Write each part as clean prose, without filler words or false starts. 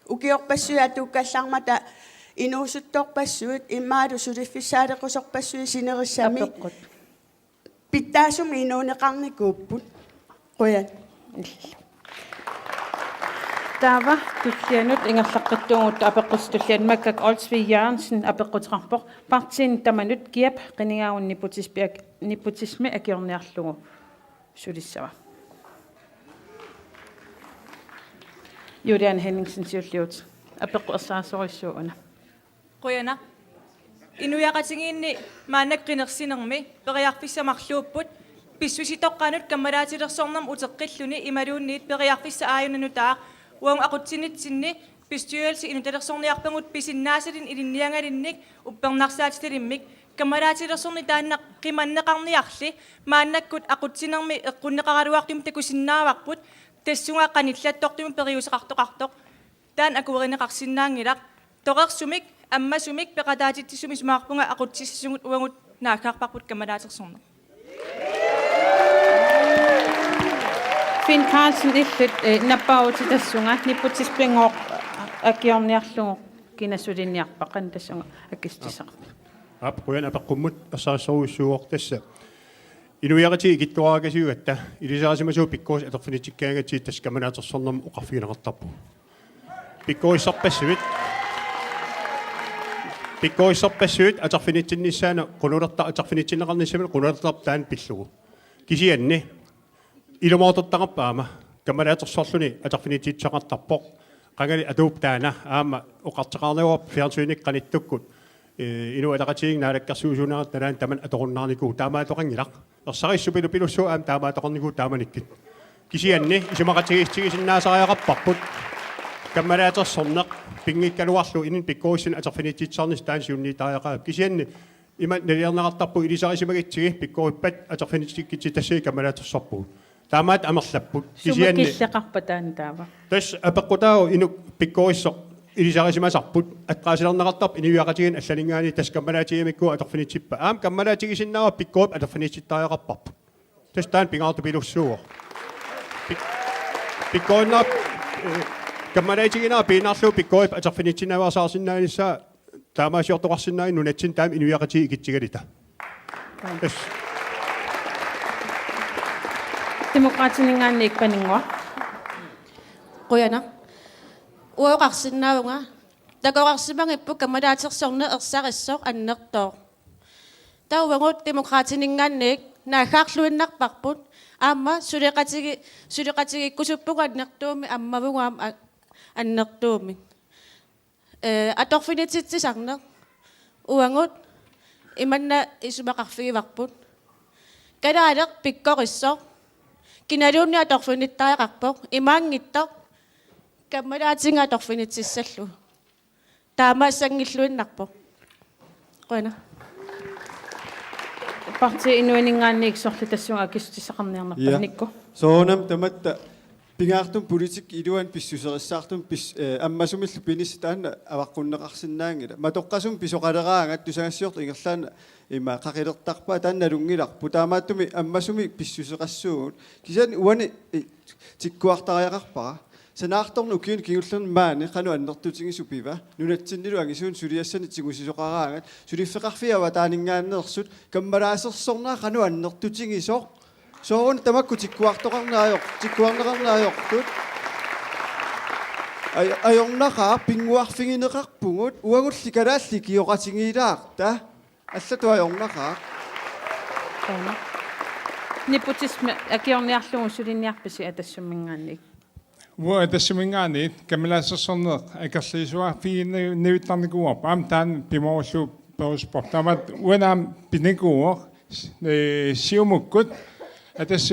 ukiorpassui atuukkallarmata inuusuttorpassuut immaatu suliffisaaleqosorpassui sinerissami pittaasumi inuuneqarnikuupput quyan Tava tullianut ingerlaqqittuungut apeqqustullianmakkak Olsvig Jørgensen apeqqutrarpoq partiin tamanut kiap qinigaun niputismi akiorniarlugu sulissava Julian Henningsen siulliut apeqqersaasoriissuuna Quyana inuyaqatingiinni maannaqqinersinermi periarfissamarluupput pissusitoqqanut kammalaatilersornam uteqqilluni imaluunniit periarfissa aayunanutaaq uang aqutsinitsinni bestyrelse inutalersorniarpangut pisinnaasitin ilinniangalinnik uppernarsaatitilimmik kammalaatilersorni taanna qimanneqarniarli maannakkut aqutsinermi eqqunneqaraluartum takusinnaavaqput tassunga qanillattortum periuseqartoqartoq taan akuerineqarsinnaangilaq toqersumik ammasumik peqataatittisumi sumaarpunga aqutsissungut uangut naakkaarparput kammalaatilersorna Finn Carlsen illut nappauti tassunga niputispingoq akiorniarlugu kinasulinniarpaqan tassunga akistisaqpi Quyan apeqqummut assaassoriussuuq tassa inuiaqati ikittuaagasiugatta ilisaasimasuu pikkuus aterfinitikkaangati taskamanatersornerm uqarfigineqartarpu pikkuissorpassuut aterfinitsinnissaana qunulerta aterfinitsinneqarnissamil qunulertar taan pillugu kisianni ilumootortaqarpaama kamalaatersorluni aterfinitiitsaqartarpoq qangali atuuptaana aama uqarteqarniuap fiarsuinik qanittukkut inu ataqatiing naalakkarsuusuunarat talaan taman atoqunnaarniku taamaatoqangilaq ersarissupilu pilussuu aam taamaatoqarniku taamanikkit kisianni isimaqatigiistigisinnaasariaqarparput kammalaatersorneq pingikkaluarlu inin pikkuissin aterfinitiitsarnis taan siunniitaajaqaap kisianni ima naliarnaqartarpu ilisarisimagitsigi pikkuippat aterfinitikkitsi tassii kammalaatersorpuut taamaat amerlapput kisianni sumukilleqarpataan taava tas apeqqutaagu inu pikkuissoq ilisarisimasarput atqaasilarnaqartarp inuiaqatigin allalingaani taskammalaatigimikku aterfinitsippa aam kammalaatigisinnaawa pikkuip aterfinitsittaajaqarparput tas taan pingaartu pilussuuq pikkuinnaap kammalaatigina piinaarlu pikkuip aterfinitsinnaavarsaasinnaanissa taamaasiortoqarsinnaai nunatsin taam inuiaqatigi ikitsigalita tas Demokratiningaanniik paningua Quyana uoqarsinnaavunga takoqarsimangippu kamalaatersorne ersaqissoq annertoq tauwangut demokratiningaanniik naaggaarluinnarparput aamma suliqatigikkusuppugu annertuumi ammavungaam annertuumi atorfinitsitsisarneq uangut imanna isumaqarfigivarput kalaaleq pikkoqissoq kinaluunni atorfinittaaqarpoq imaangittoq kammalaatinga atorfinitsissallu taamaassangilluinnarpoq Quyana parti inuiningaanniik sorli tassunga akistisaqarniarnarpanikku soonam tamatta pingaartum politik iluan pissuserissartum ammasumillu pinistaan avaqqunneqarsinnaangila matoqqasum pisoqaleraangat tusangassiort ingerlaana ima qaqilertarpa taannalungilarpu taamaattumi ammasumi pissuseqassuugut kisan uani tikkuartariaqarpara sanaartornu ukiun kingullerni maani qanu annertutigissupiva nunatsinnilu angisuun suliassani tigusisoqaraangat suliffeqarfiava taaningaannersut kammalaasersornaa qanu annertutigisoq soon tamakku tikkuarneqarnaayoqtut ajornaqa pinguarfigineqarpungut uangullikalaalliki kioqatingiilaarta allatu ajornaqa niputismi akiorniarlugu sulinniarpisi atassummingaanniik Hvor det semingaani kamilaasersorneq akerliisua fiinniuttarnikuup amtaan pimorsu perusport tamat uanaam pinikuuq siumukkut atas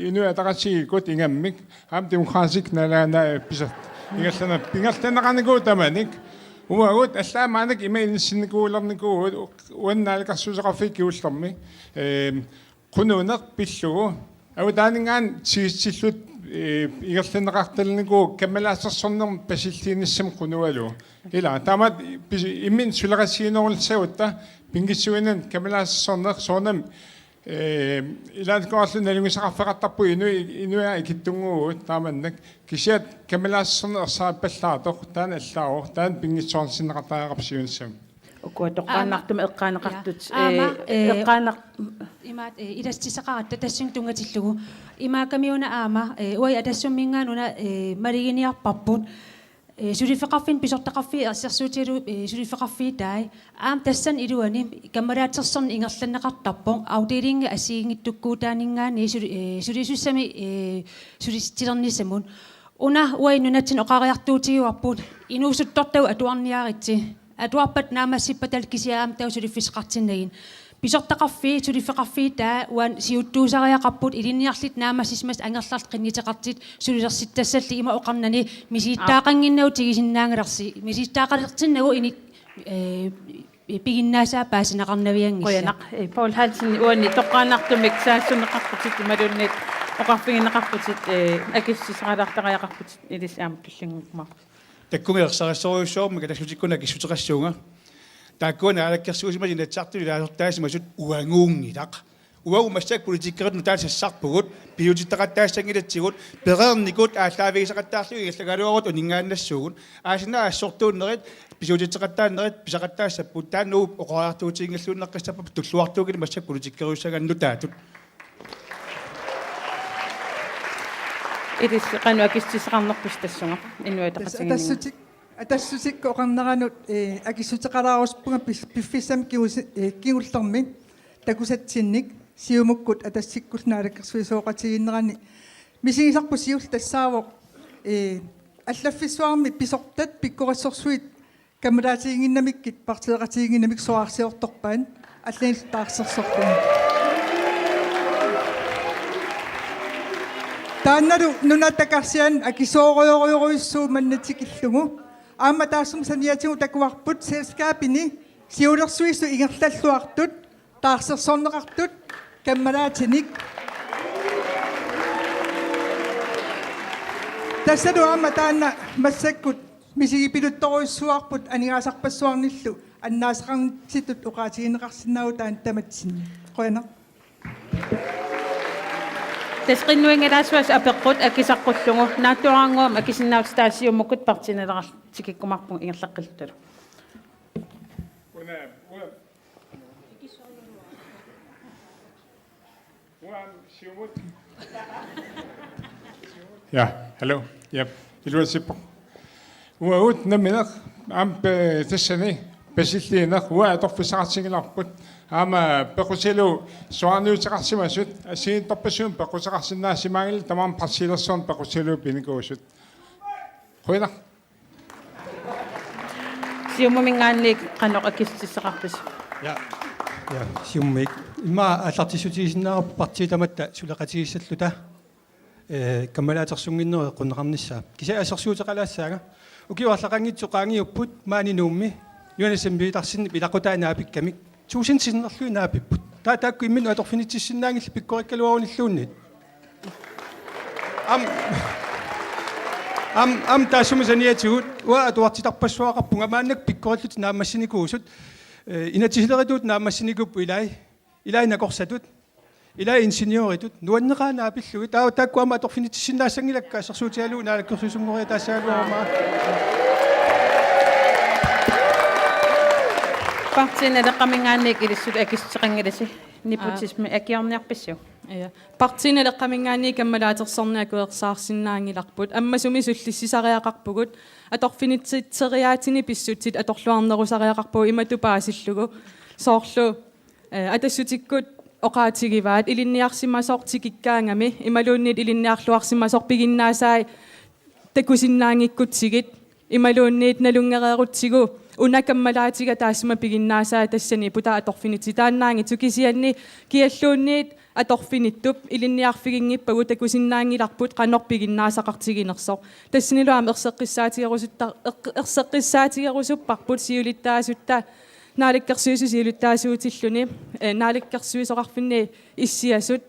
inuataqasigikut ingammik am demokratik nalaana pisat ingallana pingertanaqaniku tamanik umagut allaamaanak imainsinikuularnikuut uannaalaqarsuuseqarfik kiullermi qunuuneq pillugu awtaaningaan sigissillut игерлинеқарталнику камалаассерсорнерм пасиллииниссам қунуалу ила тамат иммин сулеқассиинерулсагутта пингиссуинан камалаассерсорнеқ соонам Ilan koallun nalungisaqarfeqartarpu inuya ikittunguut taamannak kisiat kamalaasserner ersaappallaatoq taan allaaro taan pingitsoorsinneqartaaaqarpsiunassam Ukkuatoqqaannartum eqqaanaqartut Aama, eqqaanaq Imaat idastisaqaratta tassung tungatillugu imaakamiuna aama uai atassummingaanuna mariginiarparput surifeqarfin pisortaqarfi ersersuutilu surifeqarfi taai aam tassan iluani kammalaatersorn ingerlanneqartarpoq autilinga asiingittukkuutaaningaani surisussami suristilernисsamун una uai nunatsin oqariartuutigiuarput inuusuttortau atuarniaritsi atuarpat naamassippatal kisiaam tau surifisqartinnagin pisortaqarfi surifeqarfi taa uan siuttuusariaqarput ilinniarlit naamassismas angerlart qinniteqartit sulilersittasalli ima oqarnani misiittaaqanginnagu tigisinnaangalersi misiittaaqalertinnagu ini piginnaasaa paasinaqarnaviangissa qoyanaq Paul Hansen uanni toqqaannartumik saassuneqarputit imalunniit oqarfinginneqarputit akissisaqalartaqayaqarputit ilis aam pillingukma таккунгеерсариссоруйссуорма калассутиккуна киссутеқассуунга тааккуна алаккерсуусима синатсарту илаасортаасимасут уангуунгилақ уагу массак политиккерит нутаасассарпугут пиутиттақаттаассангилатсигут перерникут ааллаавигисақаттаарлу игаллагалуарут унингааннассуугут аасина ассортууннерит писутиттеқаттааннерит писақаттаассаппут таануу оқориартуутингиллууннеққиссаппа туллуартуугили массак политиккеруйссаганнутаатут ilis qanuakissisaqarnerpus tassunga innuataqatinginnga атассутикку оқарнеранут акиссутеқалааруспунга пиффиссам кигуллерми такусатсинник сиумуккут атассиккулнаалеккерсуисооқатигиннерани мисигисарпу сиул тассаавоқ аллаффиссуарми писортат пиккориссорсуит камалаатигингиннамиккит партилеқатигингиннамик соарсиорторпаан аллаил таарсерсортуни таанналу нунатакарсиан акисооройоруйссуу маннатикиллугу аама таассум саниатигу такуарпут селскаапини сиулерсуиссу ингерллаллуартут таарсерсорнеқартут каммалаатиник тассалу аама таанна массаккут мисигипилутторуйссуарпут анигаасарпассуарниллу аннаасақарнитситут уқаатигинеқарсинаагу таан таматсинни qoyana тасқиннуингилаасуас апеққут акисаққуллугу нааттуараангуам акисиннаавстаасиуммуккут партинелерtikikkumарпун ингерлаққилталу Ja, hallo. Ja, illuasippo. Uut naminaq ampe tassani pasilleenaq ua atorfisaqarsigilarput ama pequsilu suarniutaqarsimasut asiintorpassuun pequsaqarsinnaasimaangil tamam parsilersoon pequsilu pinikuusut. Qoyna. сиуммингаанник каноқ акиссисақарпис Ja. Ja, siummik. Imma аллартисутигисиннаарпу партиитаматта сулеқатигиссаллута каммалаатерсунгиннери қуннеқарнissaа. Кися ассерсуутеқалаассаага. Укиуарлақангитсоқаангиуппут маанинуумми юанасамбиитарсинни пилақутаанаапиккамик туусинсиннерлуинаапиппут. Таакку иммину аторфинитсиссиннаангилли пиккориккалуаруниллуунни. Ам таасумасаниатигут уа атуартитарпассуақарпунга мааннак пиккориллут наамассиникуусут инатисилеритут наамассиникуппу илай накорсатут илай инженеоритут нуаннеқаанаапиллуги таа тааккуама аторфинитсиннаассангилакка ассерсуутиалуу наалаккерсуусунгориа таассаалуарма партинелеққамингаанник илиссут акиссеқангиласи непотисми акиорниарписсу Ja. Partsineleqqamingaani kammalaatersorniakuersaarsinnaangilарпут аммасуми суллиссисариақарпугут аторфинитситсериаатини писсутсит аторлуарнерусариақарпугу иматупаасиллугу соорлу атассутиккут оқаатигиваат илинниарсимасоортикиккаангами ималууннит илинниарлуарсимасорпигиннаасаи такусиннаангиккутсигит ималууннит налунгереерутсигу унакаммалаатига таассма пигиннаасаа тассани пута аторфинити тааннаанги тукисианни киаллуунниит аторфиниттуп илинниарфигингиппагу такусиннаангиларпут канорпигиннаасақартигинерсоо тассинилуам ерсеққиссаатигерусуппарпут сиулиттаасутта нааликкерсуису сиулиттаасуутиллуни нааликкерсуисоқарфинни иссиасут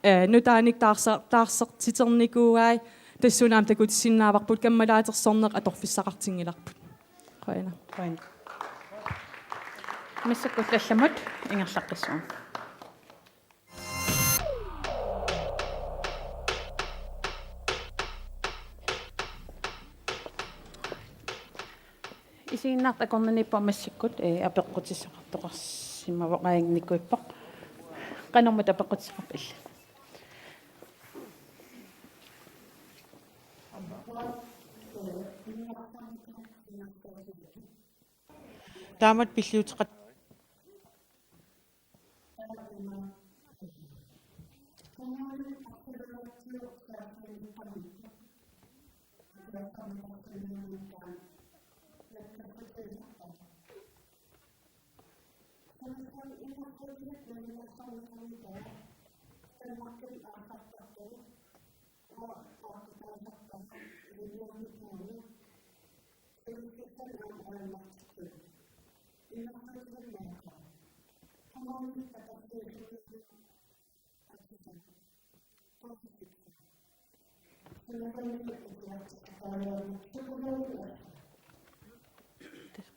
нутааник таарсертитерникууай тассунаам такутиссиннааварпут каммалаатерсорнеқ аторфиссақартингиларпут qoyana миссаккуллалламут ингерлаққиссуун isiinnaart akornanippa massikkut apeqqutiссақартоқарсимавоқаягникуиппоқ канормут апеққутисақарпилла таамат пиллиутеқат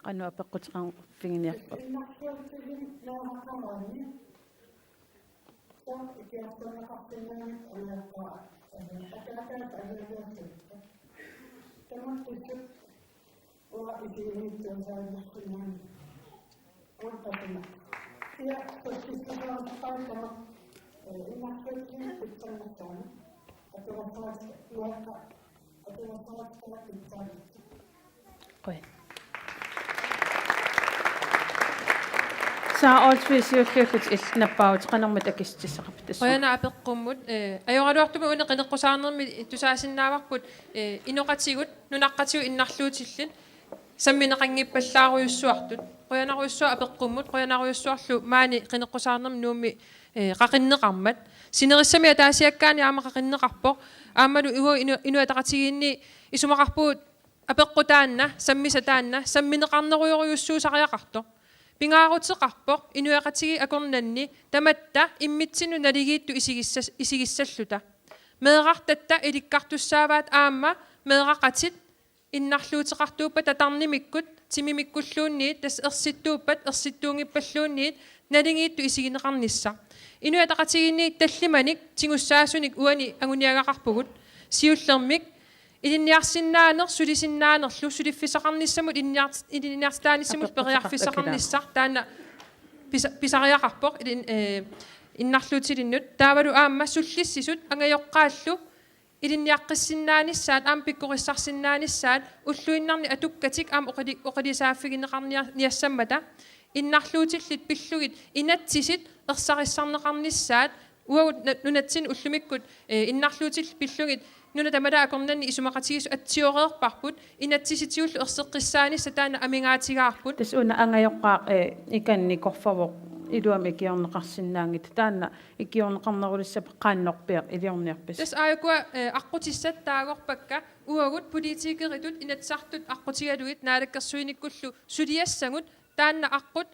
qanu apeqqutiqan finginiarpa qoi saa olsvisiulluullut illinappaut qanermut akistissaqaptas qoyana apeqqummut ajorluartumi una qineqqusaanermi tusaasinnaavaqput inoqatigut nunaqqatiu innarluutillin sammineqanngippallaaruyussuartut qoyanaruussua apeqqummut qoyanaruussuarlu maani qineqqusaanermi nuummi qaqinneqarmat sinerissami ataasiakkaani aama qaqinneqarpoq aammalu inuataqatigiinni isumaqarpuut apeqqutaanna sammisataanna sammineqarneruyoriussuusariaqartoq pingaarutseqarpoq inuaqatigi akornanni tamatta immitsiinu naligiittu isigissalluta meeqartatta ilikkartussaavaat aamma meeqaqatit innarluuteqartuuppa tatarnimikkut timimikkulluunniit tas ersittuuppat ersittuungippalluunniit nalingiittu isigineqarnissa inuataqatigiinni tallimanik tingussaasunnik uani anguniagaqarpugut siullermik ilinniarsinnaaner sulisinaanerlu suliffisaqarnissamut ilinniarstaanissamut periarfissaqarnissar taana pisariaqarpoq innarluutilinnut taavalu aamma sullissisut angajoqqaallu ilinniaqqissinnaanissaat aam pikkorissarsinnaanissaat ulluinnarni atukkatik aam oqalisaafigineqarniassammata innarluutillit pillugit inatsisit ersarissarneqarnissaat uagut nunatsin ullumikkut innarluutil pillugit nuna tamada akornanni isumaqatigisu atsiorerparput inatsisitiullu erseqqissaanissa taana amingaatigaarput tas una angajoqqaaq ikanni korfavoq iluam ikiorneqarsinnaangit taana ikiorneqarnerulissap qaannorpiaq iliorniarpis tas aayakua aqqutissat taagorpakka uagut politiikeritut inatsartut aqqutigaluit naalakkersuinikkullu suliassangut taanna aqqut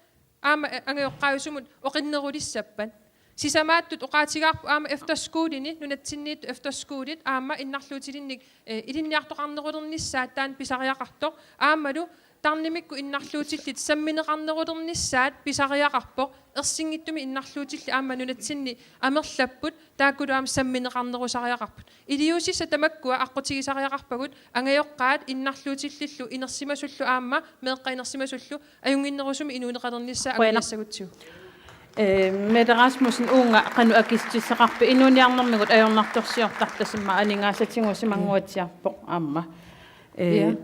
aama angajoqqaayusumut oqinnerulissappan sisamaatut oqaatigaarpu aama efterskuulini nunatsinniittu efterskoolit aama innarluutilinnik ilinniartoqarnerulernissaat taan pisariaqartoq aammalu tarnimikku innarluutillit sammineqarnerulernissaat pisariaqarpoq ersingittumi innarluutilli aama nunatsinni amerlapput taakkulu aama sammineqarnerusariaqarput iliusissa tamakkua aqqutigisariaqarpagut angajoqqaat innarluutillillu inersimasullu aama meeqqa inersimasullu ajunginnerusumi inuuneqalernissaa angiassagutsu med Rasmussen unga qanu akistissaqarpi inuniarnermigut ajornartorsiortartasimma aningaasatiнгусимангуатсиарпоq аама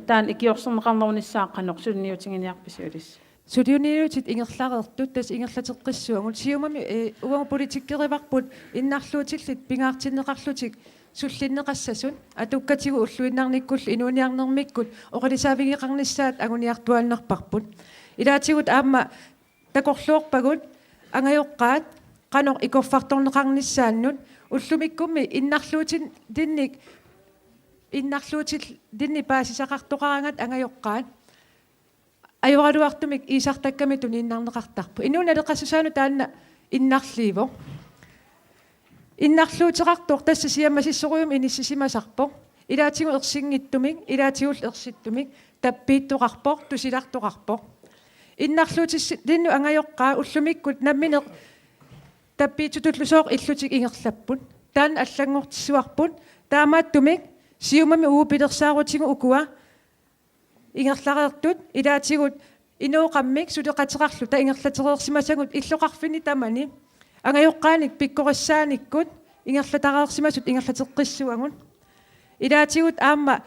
таан икиорсернеқарнерунissaа qanoqsulniutinginiarpisuulis Suliuniutит ингерлаарертут тас ингерлатеққиссуагут сиумами уама политиккериварпут иннарлуутиллит пингаартиннеқарлутик суллиннеқассасун атуккатигу уллуиннарниккул инуниарнермиккут оқалисаавигеқарниссаат агуниартуалнерпарпут илаатигут аама такорлуорпагут ангайоqqaat qanor ikorfartorneqarnissaannut ullumikkummi innarluutil dinni paasisaqartoqarangat angajoqqaat ajораluartumik iisartakkamitun innarneqartarpu inunaleqassusaanu taanna innarliivo innarluuteqartoq tassa siammasissoruyum inissisimasarpoq ilaatigu ersingittumik ilaatigull ersittumik tappiittoqarpoq tusilartoqarpoq innarluutis dinnu angajoqqaa ullumikkut nammineq tappiitutullusoq illutik ingerlapput taan allangortissuarput taamaattumik siumami uupilersaarutingu ukua ингерлареертут илаатигут инууqammik сулеқатерарлу та ингерлатерерсимасагут иллоқарфини тамани ангайоққааник пиккориссааниккут ингерлатареерсимасут ингерлатеққиссуагун илаатигут аама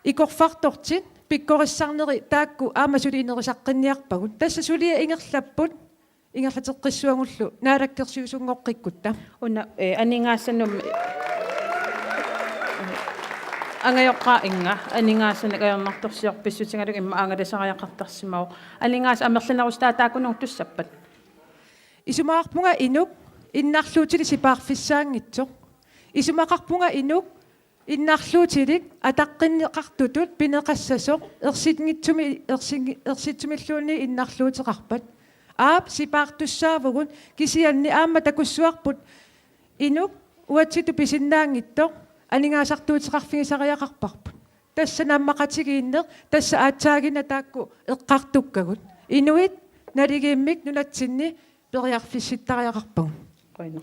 икорфартортит пиккориссарнери таакку аама сулиинерисаққинниарпагут тасса сулия ингерлаппут ингерлатеққиссуагуллу наалаккерсиусунгоққиккутта уна анингаасанум ангайоққа инга анингаасана каернарторсиорписсутингалуг имма аангадасариақартарсимау анингаас амерланерустаатаакунуг туссаппат исумаарпунга инук иннарлуутили сипаарфиссаангитсо исумақарпунга инук иннарлуутилик атаққиннеқартутут пинеқассасоқ ерситсумиллууни иннарлуутеқарпат аап сипаартуссаавгун кисианни аама такуссуарпут инук уатситу писиннаангиттоқ анингаасартуутеқарфигисариақарпарпут тасса наммақатигииннеқ тасса аатсаагина таакку эққартуккагут инуит налигииммик нунатсинни периарфисситтариақарпагун qoina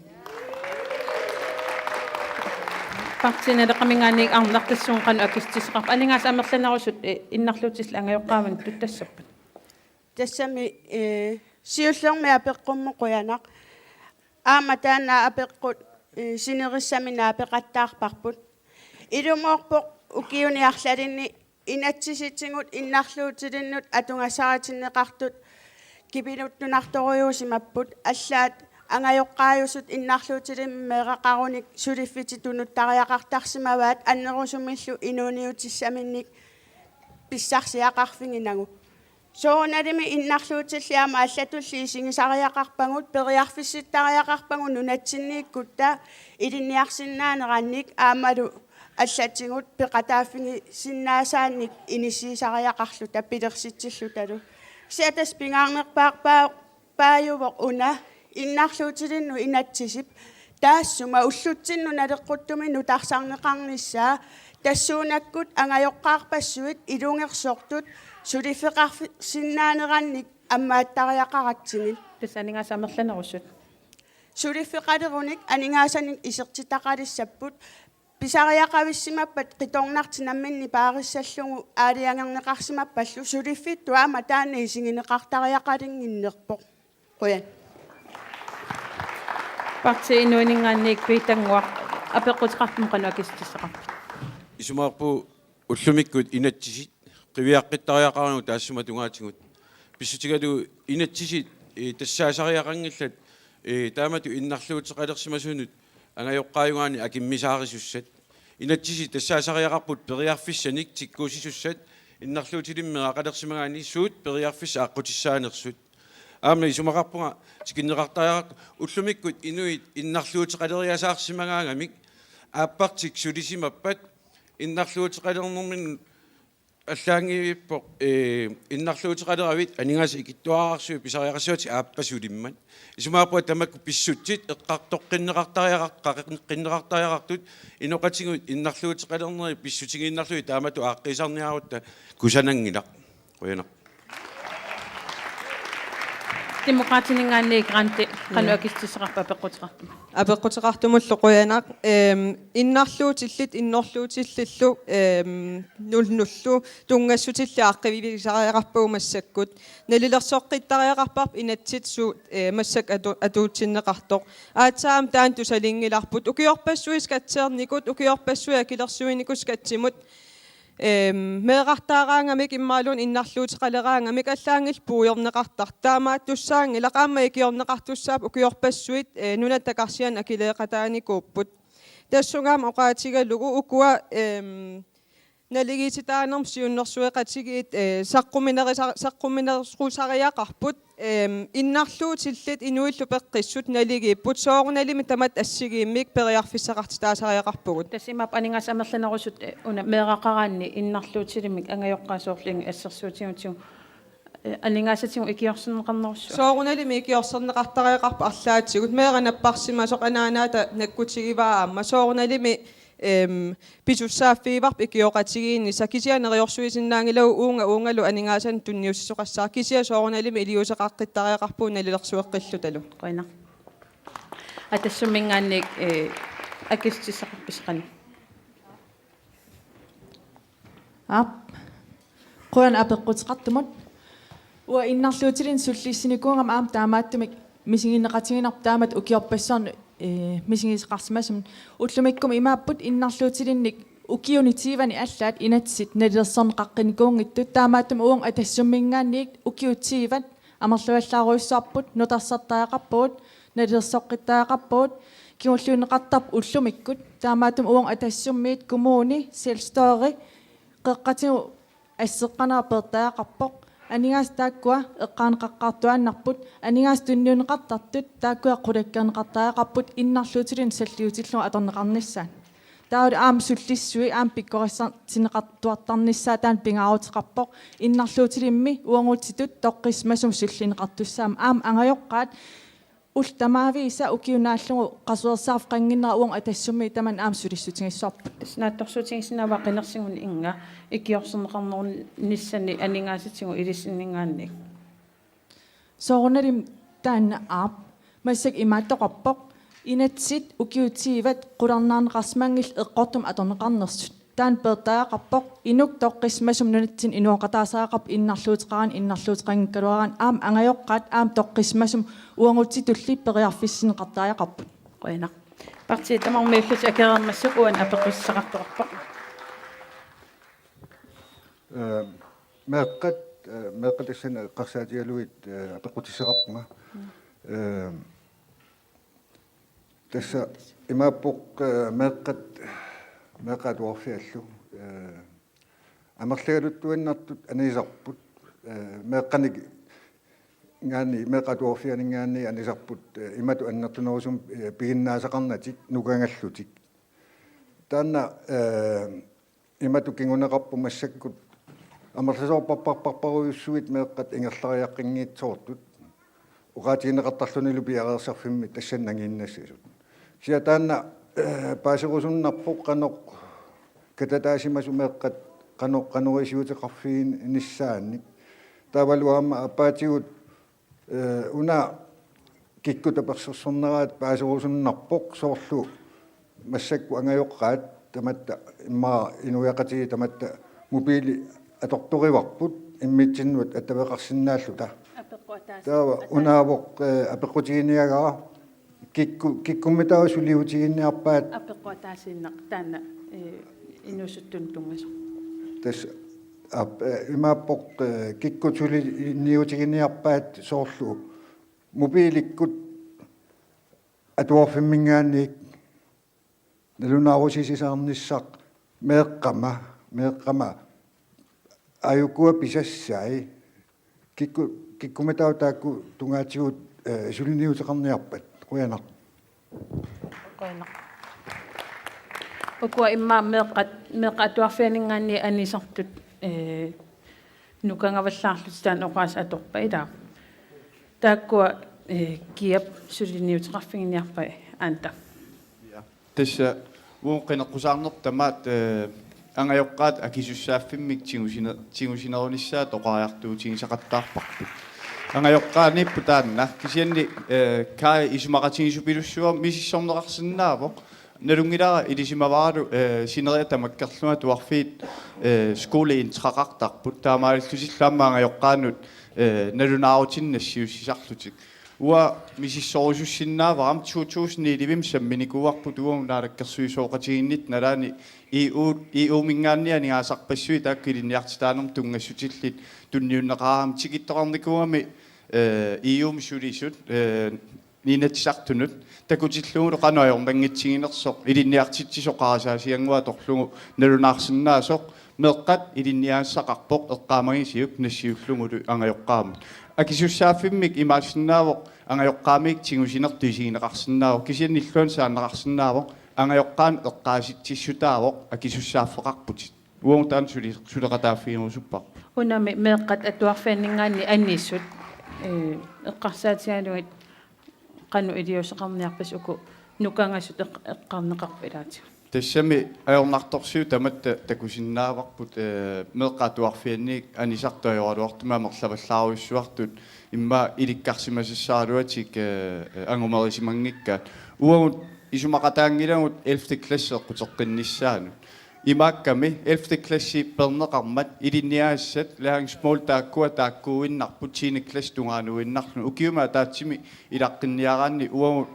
партинеқамингаанник арнартассуун қану акистисеқарпа анингаас амерланерусут иннарлуутисл ангайоққааман туттассаппат тассами сиуллерми апеққуммо қуянақ аама таана апеққут синериссамина апеқаттаарпарпут илумоорпоқ укиуниарлалинни инатсиситсигут иннарлуутилиннут атунгасаратиннеқартут кипинуттунарторуйуусимаппут аллаат ангайоққаажусут иннарлуутилиммеэқақаруник сулиффити тунуттариақартарсимаваат аннерусумиллу инууниутиссаминник писсарсиақарфигинагу сооналими иннарлуутиллиама аллатулли сигисариақарпагут периарфисситтариақарпагу нунатсиннииккутта илинниарсиннаанеранник аамалу аллатсигут пеқатааффиги синнаасаанник инисиисариақарлу таппилерситсиллу талу сиатас пингаарнерпаарпаа пааювоқ уна иннарлуутилинну инатсисип таассума уллутсинну налеққуттуми нутарсарнеқарниссаа тассуунаккут ангайоққаарпассуит илунгерсортут сулиффеқарсиннаанеранник аммааттариақаратсигин тассанингаас амерланерусут сулиффеқалеруник анингаасаник исертитақалиссаппут писариақависсимаппат қиторнартинамминни паариссаллугу аалиангернеқарсимаппаллу сулиффит туама таана исигинеқартариақалингиннерпоқ қуян парти инуинингаанник питангуақ апеққутеқартум қану акистисеқарпат исумаарпу уллумиккут инатсисит qiviyaqqittariaqaranu taassuma tungaatigut pissutigalu inatsisit тассаасариақангиллат таамату иннарлуутеқалерсимасунут ангаёққааюгаани акиммисаарисуссат инатсиси тассаасариақарпут периарфиссаник тиккуусисуссат иннарлуутилиммеа қалерсимагаани суут периарфисса аққутиссаанерсут аама исумақарпунга тикиннеқартариақ уллумиккут инуит иннарлуутеқалериасаарсимагаангамик ааппартик сулисимаппат иннарлуутеқалернэрмин аллаангивиппоқ иннарлуутеқалеравит анингааса икиттуаарсуи писариақассуати ааппасулиммат исумааппуа тамакку писсутсит эққартоққиннеқартариақартут иноқатигут иннарлуутеқалернери писсутигииннарлуи таамату ааққисарниарутта кусанангилақ қуянақ демократинингаанник гранти қану акистисеқарпа апеққутеқартум апеққутеқартумуллу қуянақ иннарлуутиллит иннорлуутиллиллу нулнуллу тунгассутилли аққививисариақарпуумассаккут налилерсоққиттариақарпарп инатсит суу массак атуутсиннеқартоқ аатсаам таан тусалингиларпут укиорпассуис катсеерникут укиорпассуи акилерсуиникус катсимут меэқартаараангамик иммаалун иннарлуутеқалераангамик аллаангил пуйорнеқартар таамаат туссаангила qaamma икиорнеқартуссаап укиорпассуит нунаттакарсиан акилеэқатааникууппут тассунгаам оqaатигалугу укуа налигититаанерм сиуннэрсуэқатигиит саққуминерсуусариақарпут иннарлуутиллит инуиллу пеққиссут налигииппут соорналими тамат ассигииммик периарфиссақартитаасариақарпугут тассимаап анингаас амерланерусут уна меэқақараанни иннарлуутилимик ангайоққаасоорлинги ассерсуутигутигу анингаасатигу икиорсернеқарнерусу соорналими икиорсернеқартариақарпа арлаатсигут меэранаппарсимасоқ анаанаата наккутигиваа аама соорналими писуссааффииварп икиоқатигиинни сакисианериорсуисиннаангилау уунгалу анингаасан тунниуссоқассаа кисиа соорналими илиусеқаққиттариақарпуу налилерсуэққиллу талу қойна атассумингаанник акистисеқарписқан ап qoyan apeqqutiqartumut uа иннарлуутилин суллииссиникуунгам аам таамааттумик мисигиннеқатигинар таамат укиорпассарни мисигисеқарсимасум уллумиккум имааппут иннарлуутилинник укиунитивани аллаат инатсит налерсорнеқаққиникуунгиттут таамааттум уун атассуммингаанниик укиутиват амерлуаллааруйссуарпут нутарсартаақарпуут налерсоққиттаақарпуут киуллуунеқартарп уллумиккут таамааттум уун атассуммиит коммуни селстори қеққатигу ассеққанаарпертаақарпоқ анингаас тааккуа эққаанеқаққартуааннарпут анингаас тунниунеқартартут тааккуа қулаккаанеқартаақарпут иннарлуутилин саллиутиллуа аторнеқарниссаан таауд аам суллиссуи аам пиккориссартинеқартуартарниссаа таан пингаарутеқарпоқ иннарлуутилимми уангуутитут тоққисмасум суллинеқартуссаам аам ангайоққаат ултамаависа укиунааллугу қасуерсаарф қангиннера уан атассумми таман аам сулиссутингиссуарпут снааторсуутингиссинава қинерсигуни инга икиорсернеқарнерун ниссани анингааситсигу илиссиннингаанни соорналим таанна аап массак имааттоқарпоқ инатсит укиутииват қуларнаарнеқарсимангил эққортум аторнеқарнерсут таан пертаақарпоқ инук тоққисмасум нунатсин инуоқатаасаақарп иннарлуутеқаран иннарлуутеқангкалуаран аам ангайоққаат аам тоққисмасум уангутситулли периарфиссинеқартааяқарпут qoyna parti tamarmiullus akeerermassuk uan apequssaqartoqarpoq meeqqatissan eqqarsaatigaluit apequtiseqarpunga tassa imaappoq meeqqat uarfiallu amerlagaluttuannartut anisarput meeqqanik ngaani meeqqat uarfianingaani anisarput imatu annertunerusum piginnaasaqarnatik nukangallutik taanna imatu kinguneqarpu massakkut amerlasoorparparparparuyussuit meeqqat ingerlariaqqingiitsoortut uqaatigineqartarlunilu piareersarfimmi tassannangiinnassisut sia taanna paaserusunnarpoq qanoq katataasimasu meeqqat qanuqisuuteqarfiin nissaannik taavaluaama appaatigut una kikkutapersersorneraat paaserusunnarpoq soorlu massakku angajoqqaat tamatta immaa inuiaqatigi tamatta mobiili atortorivarput immitsinnuat attaveqarsinnaalluta taava unaavoq apeqqutigiниагара kikkummitau suliutiginniarpaat apequataasiinneq taanna inusuttun tungaso tas imaappoq kikkutuliniutiginniarpaat soorlu mobiilikkut atuorfimmingaanniik nalunaarusisisaarnissaq meeqqama ayukua pisassai kikkumitau taakku tungaatigut suliniuteqarniarpat qoyanaq qoyna ukua imma meeqqatuarfianingaanni anisartut nukangavallaarlut taan oqaas atorpaida taakkua kiap suliniuteqarfinginiarpa anta tassa uunqinaqqusaarnertamaat angajoqqaat akisussaaffimmik tigusinerunissaa toqariartuutigisaqattaarparput angajoqqaanippu taanna kisianni kai isumaqatigisupillussuar misissorneqarsinnaavoq nalungilara ilisimavaalu sinereatamakkerluma tuarfiit skooliin traqartarput taamaallusisillaamma angajoqqaanut nalunaarutinnassiussisarlutik ua misissorusussinnaavaram 2009 samminikuarput uum naalakkersuisooqatiginnit nalaani EU mingaanni anigaasarpassui taakkilinniartitaanerm tungassutiillit tunniunneqaaram tikittoqarnikuami EU misulisut niinatisartunut takutillungu qanoajormangitsiginersoq ilinniartitsisoqarasaasiangua torlugu nalunaarsinnaasoq meeqqat ilinniaassaqarpoq eqqaamagisiuk nassiullungulu angajoqqaamut akisussaafimmik imaasinnaavoq angajoqqaamik tigusinertuisigineqarsinnaavoq kisiannilluan saanneqarsinnaavoq angajoqqaan eqqaasittissutaavoq akisussaafeqarputit uungtaan suleqataaffiirusuppaq unami meeqqat atuarfianningaanni annissut eqqarsaatigaluit qanu iliuseqarniarpas uku nukangassut eqqarneqarpilaati tassami ajornartorsiu tamatta takusinnaavaqput meeqqatuarfianniik anisartojoraluartuma merlavallaaruissuartut imma ilikkarsimasassaaluatik angumerisimanngikkaat uagut isumaqataangilagut 11. klasse eqquteqqinnissaanut имаакками 11 класси пернеқармат илинниаассат лаангсмол тааккуиннарпут сини класс тунгаануиннарлу укиума таатсими илаққинниараанни уагут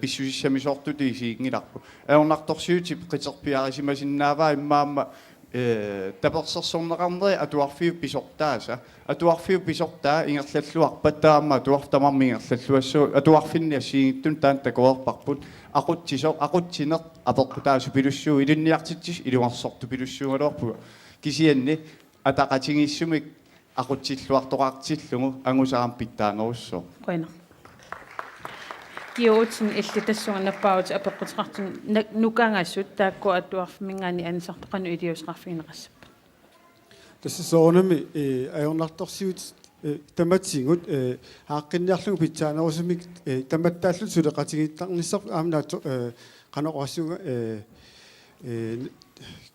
писсусиссамисортути сиингиларпу аорнарторсиутип қитерпиарисимасиннааваа иммаама таперсерсорнеқарнери атуарфиу писортааса атуарфиу писортаа ингерллуарпаттаама атуартамарми ингерллуассуу атуарфинниа сиингиттун таан такуерпарпут aquttinеq апеққутаасу пилуссуу илинниартитсис илуарсорту пилуссуунгалуарпуга кисианни атақатингиссумик aqutсиллуартоқартиллугу ангусаам питтаанеруссоо Qoina. Kiotsin illitassungannappaut appeqqutiqartun nukangassut taakku atuarfmingaani anisartoqanu iliusqarfiineqassappa. Tässä soonami ajornartorsiut tamatsingut haaqqinniarlugu pitsaanerusumik tamattaallut suleqatigiittarnissar aamna qanoqassuga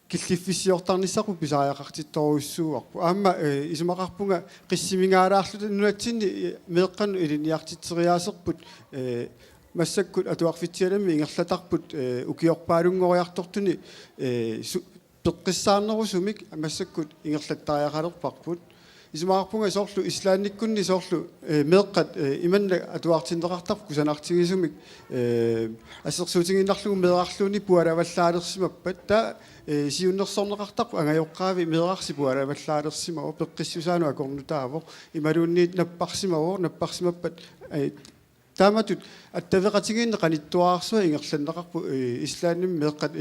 killiffissiortarnissaqu pisariaqartittoruissuuarpu aamma isumaqarpunga qissimingaalaarluta nunatsinni meeqqannu iliniartitseriaaserput massakkut atuarfitsialami ingerlatarput ukiorpaalungoriartortuni peqqissaarnerusumik massakkut ingerlattariaqalerparput isumaqarpunga soorlu islaannikkunni soorlu meeqqat imanna atuartinneqartarpu kusanartigisumik assersuutiginnarlugu meeqarluuni pualavallaalersimappat ta siunnersorneqartarpu angajoqqaavi meeqarsi pualavallaalersimavo peqqissusaanu akornutaavo imaluunniit napparsimappat taamatut attaveqatigiinne qanittuaarsua ingerlanneqarpu islaannim meeqqat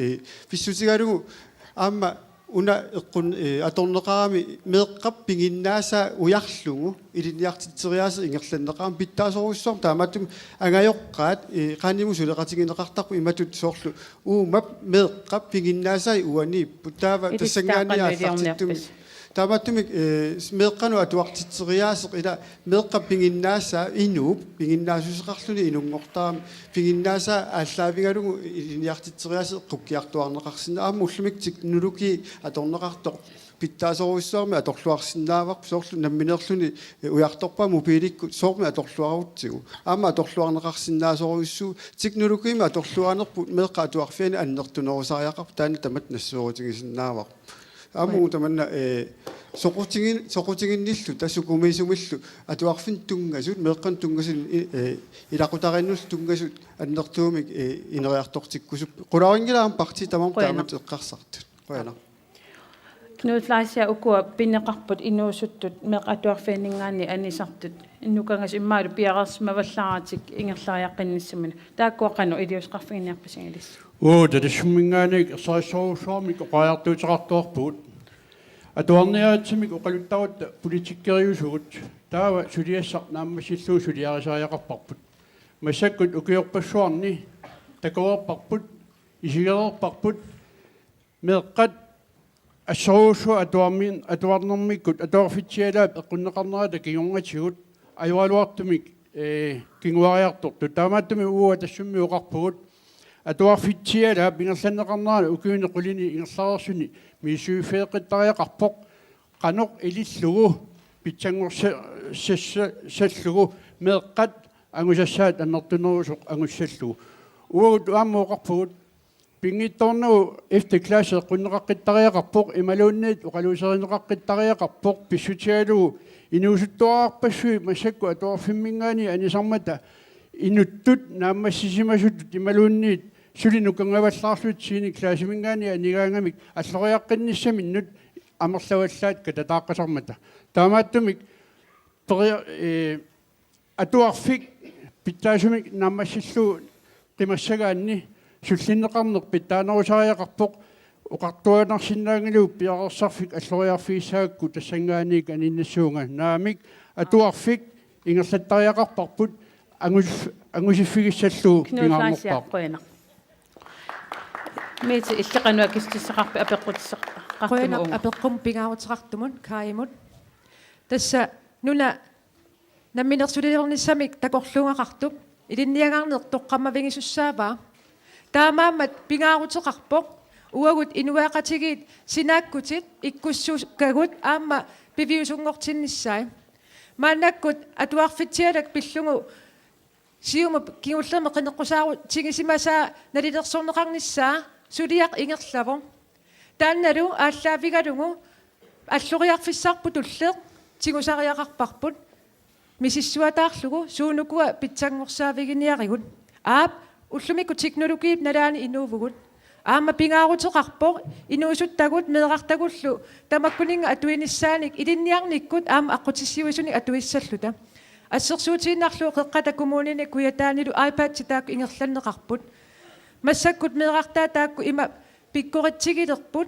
fissutigalugu aamma una eqqun atorneqarami meeqqap pinginnaasa ujarlugu iliniartitseriaase ingerlanneqaram pittaasoruissuam taamattum angajoqqaat qaanimu suleqatigineqartarpu imatut soorlu uumap meeqqap pinginnaasai uaniippu taava tassangaaniaallartittum taamattumik meeqqanu atuartitseriaaseq ila meeqqap pinginnaasa inuup pinginnaasuseqarluni inungortaram pinginnaasa aalлааvigalugu iliniartitseriaase qukkiartuarneqarsinna aamullumik nuluki atorneqartoq pittaasoruissuarmi atorluarsinnaavaq soorlu namminerluni ujartorpa mobiilikku soormi atorluarutsigu aama atorluarneqarsinnaasoruissuu tiknulukiima atorluanerpu meeqqa atuarfiani annertunerusariaqarp taani tamat nassuurutigisinnaavaq amu tamanna soqutiginnillu tassukumiisumillu atuarfin tungasut meeqqan tungasun ilaqutarinnul tungasut annertuumik ineriartortikkusup qularingilaam parti tamam taamat eqqarsartut qoyana Knutlaisia ukua pinneqarput inuusuttut meeqatuarfiiningaani anisartut innukangas immaalu piaqarsmavallaaratik ingerlaariaqqinnissamuna taakkuaqanu iliusqarfiiniarpasingilis tassummingaanik ersarissoruussuarmik oqaartuuteqartuarpuut atuarniaatsimik oqaluttagut politikkeriusugut taava suliassaq naammasilluu suliarisariaqarparput massakkut ukiorpassuarni takuerparput isigererparput meeqqat assoruussu atuarnermikkut atuarfitsialaap eqqunneqarnerata kingorngatigut ajualuartumik kinguariartortu taamaattumi uua tassummi oqarpugut atuarfitsialaap ingerlanneqarnerala ukiunequlini ingerlarersuni miisuifeeqittariaqarpoq qanoq ilillugu pitsangorsallugu meeqqat angusassaat annertunerusuq angussallugu uagut aammooqarpugut pingittornu efter klasse qunneqaqittariaqarpoq imaluunniit uqaluuserineqaqittariaqarpoq pissutialugu inuusuttuararpassui massakku atuarfimmingaani anisarmata inuttut naammassisimasutut imaluunniit sulinukangavallaarlut siini klaasimingaani anigaangamik alloriaqqinnissaminut amerlavallaat katataaqasarmata taamaattumik atuarfik pittaasumik naammassillu qimassagaanni sullinneqarneq pittaanerusariaqarpoq uqartuanarsinnaangilu piaqersarfik alloriarfiissaakku tassangaaniik aninnassuunga naamik atuarfik ingerlattariaqarparput angusiffigissallu pingaarnerpaq qoina meeti illeqanuakistissaqarpi qoina apeqqutissaqartumu apeqqum pingaarutiqartumun kaimut tassa nuna namminersulilernissamik takorluungaqartup ilinniagaarneq toqqammavingisussaavaa taamaammat pingaarutiqarpoq uagut inuaqatigiit sinaakkutit ikkussukagut aamma piviusungortinnissai maannakkut atuarfitsialak pillungu siuma kingullerme qineqqusaaru tigisimasaa nalilersorneqarnissaa suliaq ingerlavo таанналу ааллаавигалугу аллуриарфиссаарпут уллеэ тигусариақарпарпут мисиссуатаарлугу суунукуа питсангорсаавигиниаригут аап уллумикку технологиип налаани инуувгут аама пингаарутеқарпо инуусуттагут меэқартагуллу тамаккунинга атуиниссааник илинниарниккут аама аққутиссиуисуни атуиссаллута ассерсуутииннарлуу қеққата коммунини куятаанилу iPad таак ингерланнеқарпут массаккут меэқартаа таакку има пиккоритсигилерпут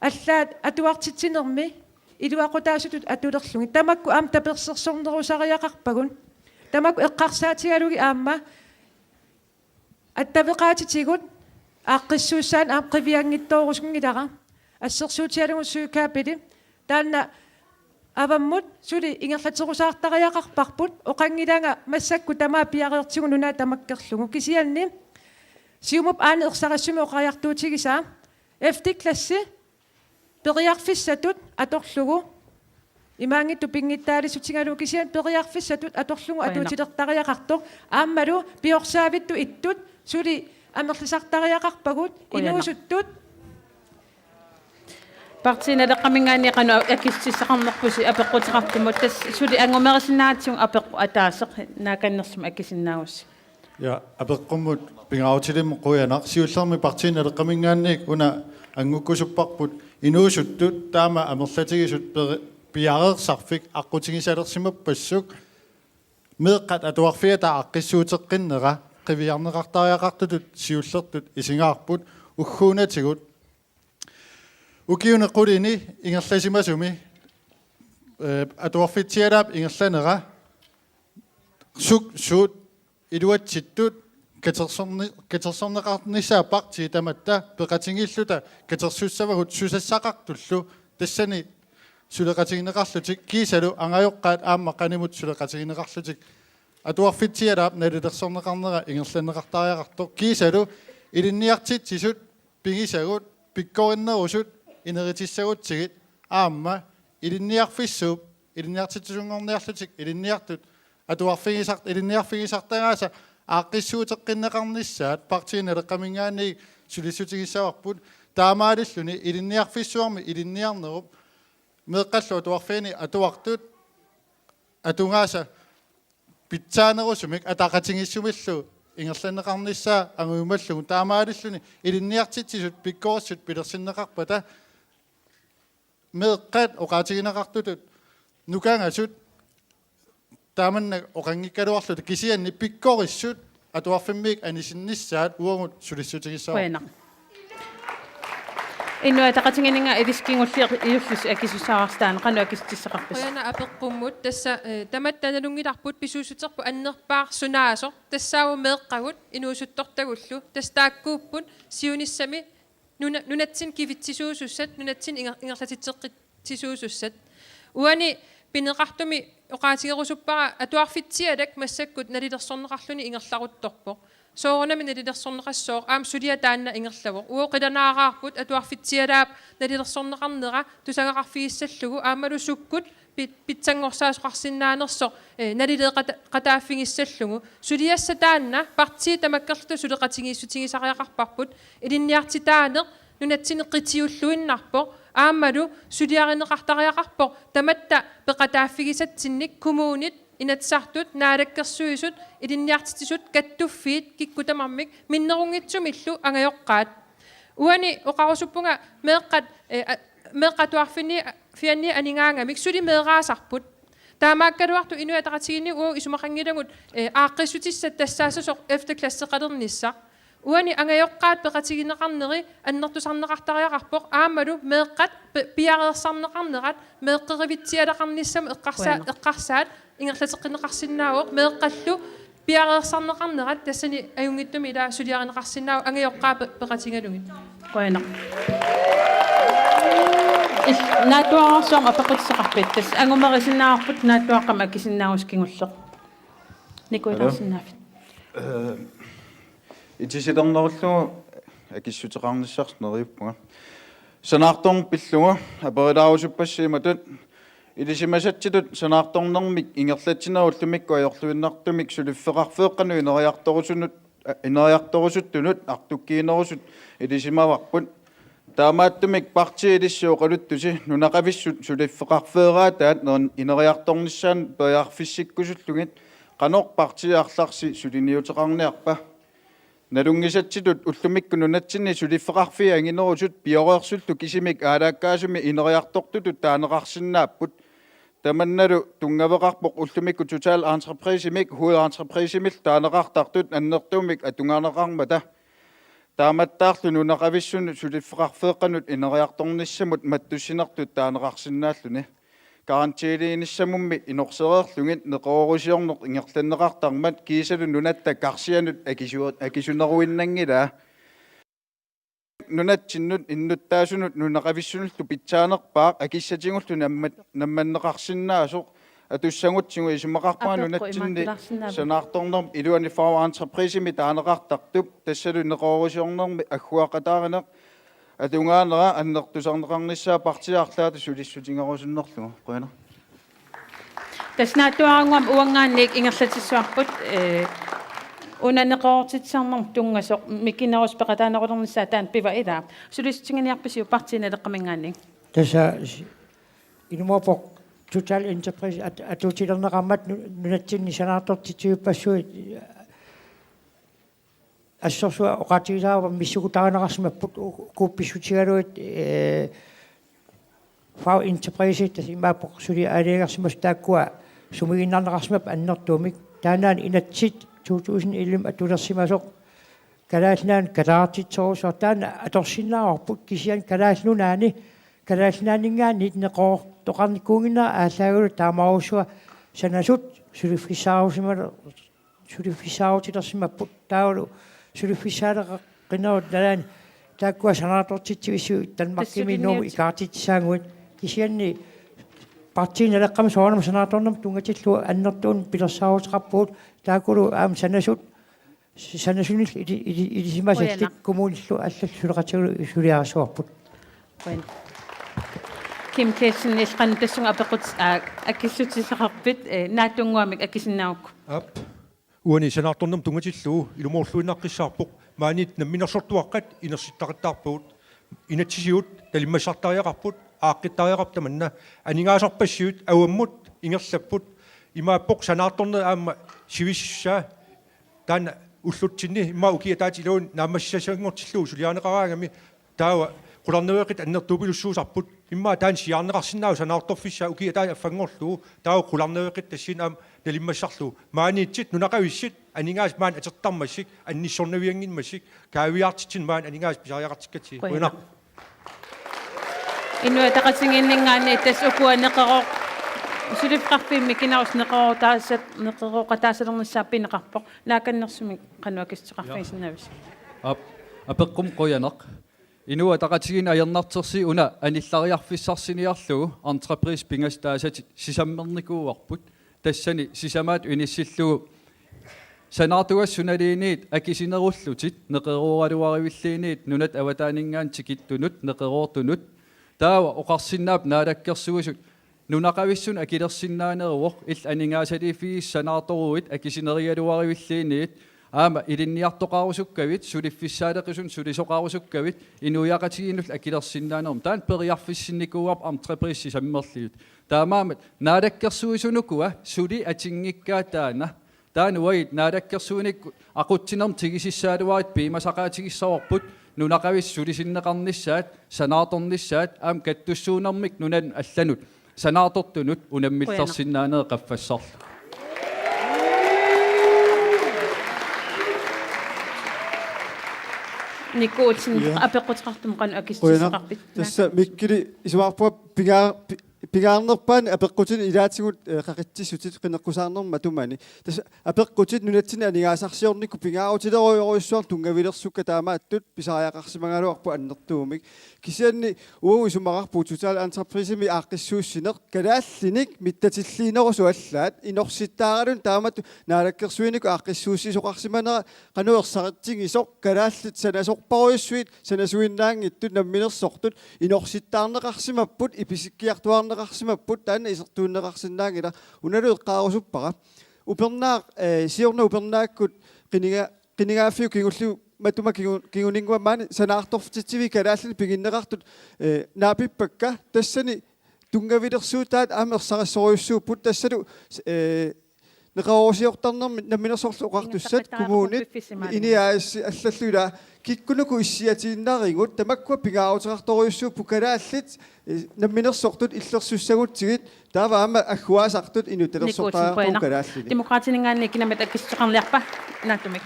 аллаат атуартитсинерми илуақутаасутут атулерлуги тамакку аам таперсерсорнерусариақарпагун тамакку эққарсаатигалуги аама аттавеқаатитигут ааққиссууссаан аам қивиангиттоорусгунгилара ассерсуутигалугу суукаапили таанна аваммут сули ингерлатерусаартариақарпарпут оқангиланга массакку тамаа пиареертигу нунаа тамаккерлугу кисианни сиумуп аане ерсарассуми оқариартуутигисаа FT-класси периарфиссатут аторлугу имаангитту пингиттаалисутингалу кисиан периарфиссатут аторлугу атуутилертариақартор ааммалу пиорсаавитту иттут сули амерлисартариақарпагут инуусуттут партина лекамингаани кану акиссисақарнерпуси апеққутеқартумут тас сули ангумерисиннаатсуг апеққу атаасеқ нааканнерсума акисиннаагус я апеққуммут пингаутилиммо қуянақ сиуллерми партина лекамингаанник уна ангуккусуппарпут инуусуттут таама амерлатигисут пиареерсарфик аққутигисалерсимаппассук меэққат атуарфиата аққиссуутеққиннера қивиарнеқартариақартутут сиуллертут исингаарпут уггуунатигут укиунеққулини ингерласимасуми атуарфитсиалаап ингерланера суут илуатситтут катерсорнеқарнissaапарти таматта пеқатингиллута катерсуссавагут сусассақартуллу тассани сулеқатигинеқарлутик кисалу ангайоққаат аама қанимут сулеқатигинеқарлутик атуарфитсиалаап налилерсорнеқарнера ингерланеқартариақартор кисалу илинниартитсисут пигисагут пиккориннерусут инеритиссагутсигит аама илинниарфиссууп илинниартитсунгорниарлутик илинниартут атуарфигисарт илинниарфигисартагааса ааққиссуутеққиннеқарниссаат партиинелеққамингаани сулиссутигиссаварпут таамаалиллуни илинниарфиссуарми илинниарнеруп меэққаллу атуарфиини атуартут атунгааса питсаанерусумик атақатингиссумиллу ингерланеқарниссаа ангуималлугу таамаалиллуни илинниартитсисут пиккорсут пилерсиннеқарпата меэққат оқаатигинеқартутут нукаангасут тааманна оқангиккалуарлута кисианни пиккориссут атуарфиммик анисинниссаат уангут сулиссутигиссаа Bueno. Inua taqatinganinga ediskingulliq iullus akisusaarstaан qanu akistissaqarpis. Qoyana apeqqumut tassa tamattanalungilarput pisuusuterpu annerpaar sunaaso tassaavu meeqqagut inuusuttortagullu tastaakkuupput siunissami nunatsin kivitsisuusussat nunatsin ingerlatitseqqitsisuusussat uani pineqartumi oqaatigerusuppara atuarfitsialak massakkut nalilersorneqarluni ingerlaruttorpo soorunami nalilersorneqassoo aam sulia taanna ingerlavuq uoqilanaaqaarput atuarfitsialaap nalilersorneqarnera tusangaqarfigissallugu aamalu sukkut pitsangorsaasuqarsinnaanerso nalileqataaffingissallungu suliassa taanna partii tamakkerlutu suleqatingiissutigisariaqarparput ilinniartitaaneq nunatsineqqitiulluinnarpo аамалу сулиаринеқартариақарпо таматта пеқатааффигисатсинник коммуунит инатсартут наалаккерсуисут илинниартитисут каттуффиит киккутамармик миннерунгитсумиллу ангайоққаат уани оқарусуппунга меэққатуарфини фианни анингаангамик сули меэраасарпут таамааккалуарту инуатақатигинни уу исумақангилагут ааққиссутиссат тассаасасоқ эфтеклассеқалернissaа уани ангайоққаат пеқатигинеқарнери аннертусарнеқартариақарпоқ аамалу меэққат пиареерсарнеқарнерат меэққеривитсиалеқарниссам эққарсаат ингерлатеққинеқарсиннаавоқ меэққаллу пиареерсарнеқарнерат тассани аюнгиттуми ила сулиаринеқарсиннаав ангайоққаа пеқатингалугит Bueno. Naatuaqarsuam apaqutseqarpittas angumerisinnaarput naatuaqqam akisinnaauskingulleq. Nikuilarsinnaafit. Итисилернеруллугу акиссутеқарниссарнериуппунга санаарторн пиллуга аперилаарусуппассииматут илисимасатситут санаарторнермик ингерлатсинауллумикку ajorluinnartumik сулиффеқарфеэққану инериарторусунут артуккиинерусут илисимаварпут таамааттумик партиилиссуоқалуттуси нунақависсут сулиффеқарфеераатаат нерн инериарторнissaан пеарфиссиккусуллугит qanoq partiaarlarsi suliniutеқарниарпа налунгисатситут уллумикку нунатсинни сулиффеқарфиа ангинерусут пиореерсуллу кисимик аалааккаасуми инериартортутут таанеқарсинааппут таманналу тунгавеқарпоқ уллумикку total entreprisemik hovedentreprisемил таанеқартартут аннертуумик атунгаанеқармата тааматтаарлу нунақависсуну сулиффеқарфеэққанут инериарторниссамут маттуссинартут таанеқарсинааллуни гарантиилииниссамумми инорсереерлугит неқорусиорнеқ ингерланнеқартармат кисалу нунатта карсианут акисунеруиннангила нунатсиннут иннуттаасунут нунақависсунуллу питсаанерпаақ акиссатингуллу намманнеқарсинаасоқ атуссангутсигу исумақарпаа нунатсинни санаарторнерм илуани фау антреприсими таанеқартартуп тассалу неқорусиорнерми аггуақатааринеқ атунгаанера аннертусарнеқарниссаа партиаарлаата сулиссутингерусуннерлугу қуяна таснаатуарангуам уангаанник ингерлатиссуарпут унанеқоортитсарнерм тунгасоқ микинерус пеқатаанерулернissaа таан пива илаа сулиссутингиниарписиу партиинелеққамингаанник таса инумапоқ total enterprise атутилернеқармат нунатсинни санаартортитиуппассуит ассорсуа оқатилаава миссукутаарнеқарсимаппут купписсутигалуит фау enterprise тасимаапоқ сули аалиагерсимас тааккуа сумигиннарнеқарсимап аннертуумик таанаан инатсит 2011 атулерсимасоқ калаалнаан калаартитсорусоо таана аторсиннаарпут кисиан калаалнунаани калаалнаанингаанит неқоор тоқарникуугинаа аалаагулу таамаарусуа санасут сулиффисаарутилерсимаппут таалу сулиффисаалеқа қинаут налаан тааккуа санаатортитсивиссуу танмаркими нууми икаартитсаангуит кисианни партиинелеққама соорнам санааторнам тунгатиллу аннертуун пилерсаарутеқарпуут таакулу аам санасунил илисимасаллик коммуниллу аллал сулеқатигулу сулиарасуарпут Kim Kelsen isqan tassunga apequt akissutiseqarpit naattunguamik akisinauk ап уани санаарторнам тунгатиллуу илумоорлуиннаққиссаарпоқ маанит намминерсортуаққат инерситтақаттаарпуут инатсисиут талиммассартариақарпут ааққиттариақарп таманна анигаасарпассиут ауаммут ингерлаппут имааппоқ санаарторне аама сивиссаа таана уллутсинни имма укия таатилуун наамассасангортиллуу сулиаанеқараангами таава qullarneveqit annertuupilussuusarput imma taan siarneqarsinnaau sanaartorfissa ukia taa affanngorluu taa qullarneveqit tassin am nalimmassarlu maaniitsit nunaqavissit aningaas maan atertarmassik annissornavianginmassik kaaviartitsin maan aningaas pisariaqartikkati uina inua taqasinginningaani tas ukuaneqero sulifqarpimmi kinaus neqero taasat neqero qataasalernissaappineqarpoq naakannersumi qanuakisseqarfiisinnavis apeqqum qoyanaq inua taqatigin ajarnartersi una anillariarfissarсиниарлугу entreprise pingas taasati sisammernikууarput tassani sisamaat unissillugu sanaartugassunaliiniit akisinerullutit neqeruuraluarivilliiniit nunat avataaningaan tikittunut neqeroortunut taawa oqarsinnaap naalakkersugusut nunaqavissun akilersinnaaneruoq ill aningaasaliifiis sanaartoruit akisinerialuarivilliiniit аама илинниартоқарусуккавит сулиффиссаалеқисун сулисоқарусуккавит инуяқатигинул акилерсиннаанерм таан периарфиссинникууап антреприсси саммерлиут таамаамат наалаккерсуисунукуа сули атингиккаатаана таан уайт наалаккерсууник ақутсинерм тигисиссаалуарит пимасақаатигиссаварпут нунақавис сулисиннеқарниссаат санаарторниссаат аам каттуссуунэрмик нунан алланут санаартортунут унаммиллерсиннаанеэ қаффассарлу Nikotsin apequtqartum qan akistisaqarpit tassa mikkili isuarpua pigaarnerpaan apeqqutin ilaatigut qaqitsisutit qinneqqusaarnerma tumani tassa apeqqutit nunatsina anigaasarsiornikku pigaautileruyoruissuar tungavilersukka taamaattut pisariaqarsimangaluarpu annertuumik kisianni uungu isumaqarpu total entreprisemi aaqqissuussineq kalaallinik mittatilliinerusu allaat inorsittaaralun taamattu naalakkersuiniku aaqqissuussisoqarsimanera qanuersaqittingisoq kalaallit sanasorparuissuit sanasuinnaangittut namminersortut inorsittaarneqarsimapput ipisikkiartuarneqarsimapput taanna isertuunneqarsinnaangila unaluut qaarusuppaqa upernaaq siorna upernaakkut qinigaaffiu kingullu матума кигунингуамаани санаартортитсиви калааллини пигиннеқартут наапиппакка тассани тунгавилерсуутаат аамерсариссориуссууппут тассалу неқаорсиортарнерми намминерсорлу оқартуссат коммуунит иниаасси аллаллула киккунуку иссиатииннаарингут тамаккуа пигаарутерарториуссууппу калааллит намминерсортут иллерсуссагутсигит тааваама аггуаасартут инуталерсортаартор калааллини демократинингаанни кинамат аккиссеқарлиарпа наатумик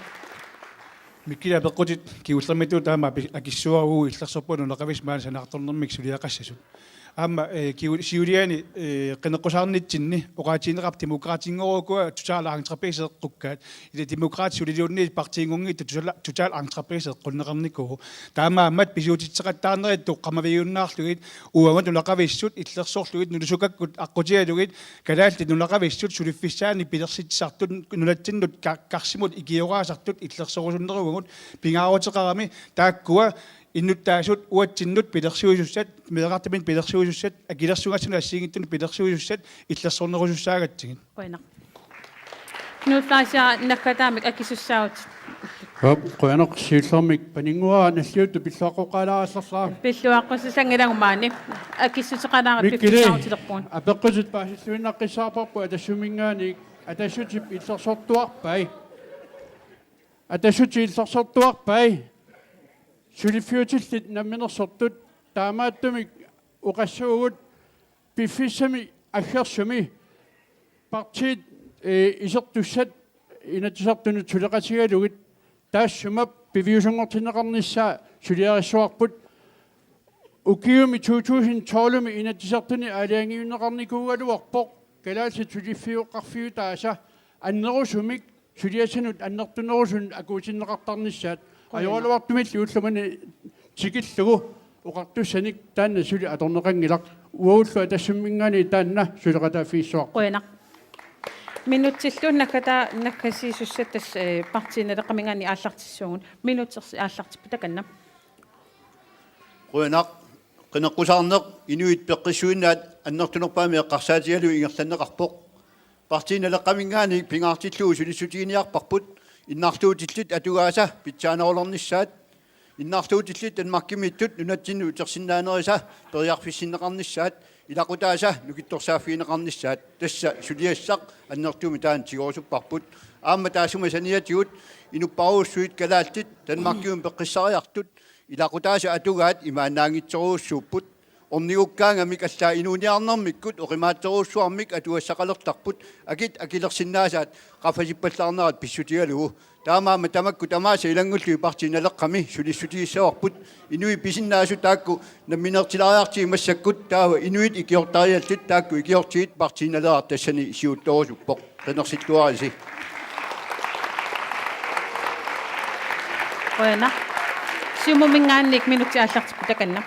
миккила пеққутит киуллермиту таама акиссуаруу иллерсорпуну неқавис маана санаарторнермик сулиақассасут аама сиулиани қинеққусаарнитсинни оқаатиинеқап демократингорукуа тотаал антреприсеэққуккаат ила демократиулилиунни партиингунги тотаал антреприсеэққуннеқарникуу таамааммат писуутитсеқаттаарнеритто қамавиуннаарлугит уангат нулақависсут иллерсоорлугит нулусукаккут аққутиалугит калаалти нулақависсут сулиффиссаани пилерситсартут нулатсиннут карсимут игиораасартут иллерсорусуннеругут пингаарутеқарами тааккуа иннуттаасут уатсиннут пилерсуисуссат меэқартамин пилерсуисуссат акилерсугассуна ассигиттуну пилерсуисуссат иллерсорнерусуссаагатсигин қойна нутлааса наккатаамик акисуссаут qoyanaq siullermik paninguaa nalliuttu pillaqoqalaarallaa пиллуаққуссангилагумаани акиссутеқалаарат писсаутилерпуун апеққусут паасиллуиннаққиссаарпарпу атассумингаани атассутип иллерсортуарпай сулиффиутиллит намминерсортут таамааттумик уқассуугут пиффиссами аггерсуми партиит исертуссат инатсартунут сулеқатигалугит таассумап пивиусунгортинеқарниссаа сулиариссуарпут укиуми 2012ми инатсартуни алиангиуннеқарникуугалуарпоқ калаалси сулиффиуққарфиу тааса аннерусумик сулиасанут аннертунерусун акуутиннеқартарниссаат ajorluartumilli ullumani tikillugu uqartussanik taanna suli atorneqangilaq uullu atassummingaani taanna suleqataafiissuaq qoyanaq минутсиллууннакката наккасиисуссаттас партиинелеқамингаани ааллартиссуугун минутсерси ааллартиппутаканна qoyanaq qinеққусаарнеқ инуит пеққиссуиннаат аннертунерпаами эққарсаатигалу ингерланнеқарпоқ партиинелеқамингаани пингаартиллуу сулиссутигиниарпарпут иннаартуутиллит атугааса питсаанаолернissaат иннаартуутиллит танмаккимиттут нунатсинну утерсиннаанериса периарфиссиннеқарнissaат илақутааса нукитторсааффиинеқарнissaат тасса сулиассақ аннертуми таан тигоорсуппарпут аама таасума саниатигут инуппаруussуит калаалтит танмаккиум пеққиссариартут илақутааса атугаат имаанаангитсоруussууппут орнигуккаангамик аллаа инуниарнэрмиккут оримаатсоруuссуармик атуассақалертарпут акит акилерсиннаасаат qaфасиппаллаарнерат писсутигалугу таамаама тамакку тамааса илангуллуи партииналеққами сулиссутигиссаварпут инуи писиннаасу таакку намминертилариарти массаккут таава инуит икиортариалтит таакку икиортиит партииналерар тассани сиутторусуппоқ qenersittuarisi qoyana siumumingaannik minutti ааллартиппутаканна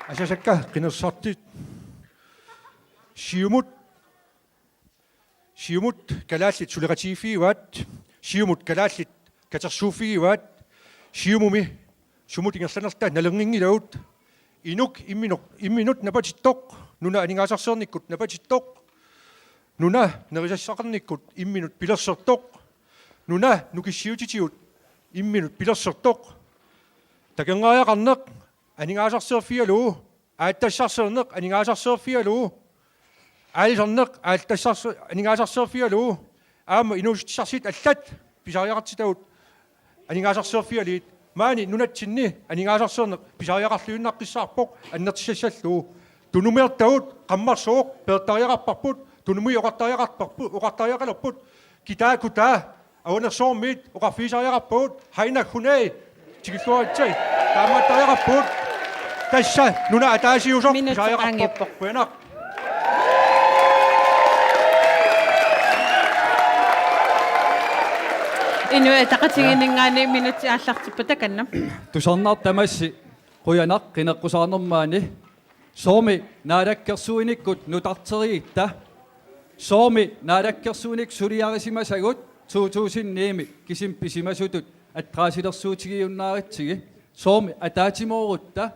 асасакка qinерсартит сиумут калааллит сулеқатииффигуат сиумут калааллит катерсууффигуат сиумуми сумут ингерланерта налернингилаут инук имминут напатиттоқ нуна анигаасарсерниккут напатиттоқ нуна нерисассақарниккут имминут пилерсертоқ нуна нукиссиутитиут имминут пилерсертоқ такенгааяқарнеқ анигаасарсерфиалуу ааттассарсернеқ анигаасарсерфиалуу аалисарнеқ анигаасарсерфиалуу аама инууситсарсит аллат писариақартитагут анигаасарсерфиалиит маани нунатсинни анигаасарсернеқ писариақарлуиннаққиссаарпоқ аннертиссаллуу тунумертагут қаммарсууқ пеэртариақарпарпут тунуми оқартариақалерпут китаакутаа ауанерсоормиит оқарфисариақарпуут хайнак хунаа тигиллуаритсай таамааттариақарпуут тасса нуна атаасиусор писариақарпоқ пуянақ инуэ тақатигинингаани минути ааллартиппутаканна тусарнаар тамасси quyanaq qinеққусаарнермаани сооми наалаккерсуиниккут нутартериитта сооми наалаккерсуиник сулиарисимасагут 2009 кисим писимасутут аттраасилерсуутигиуннааритсиги сооми атаатимоорутта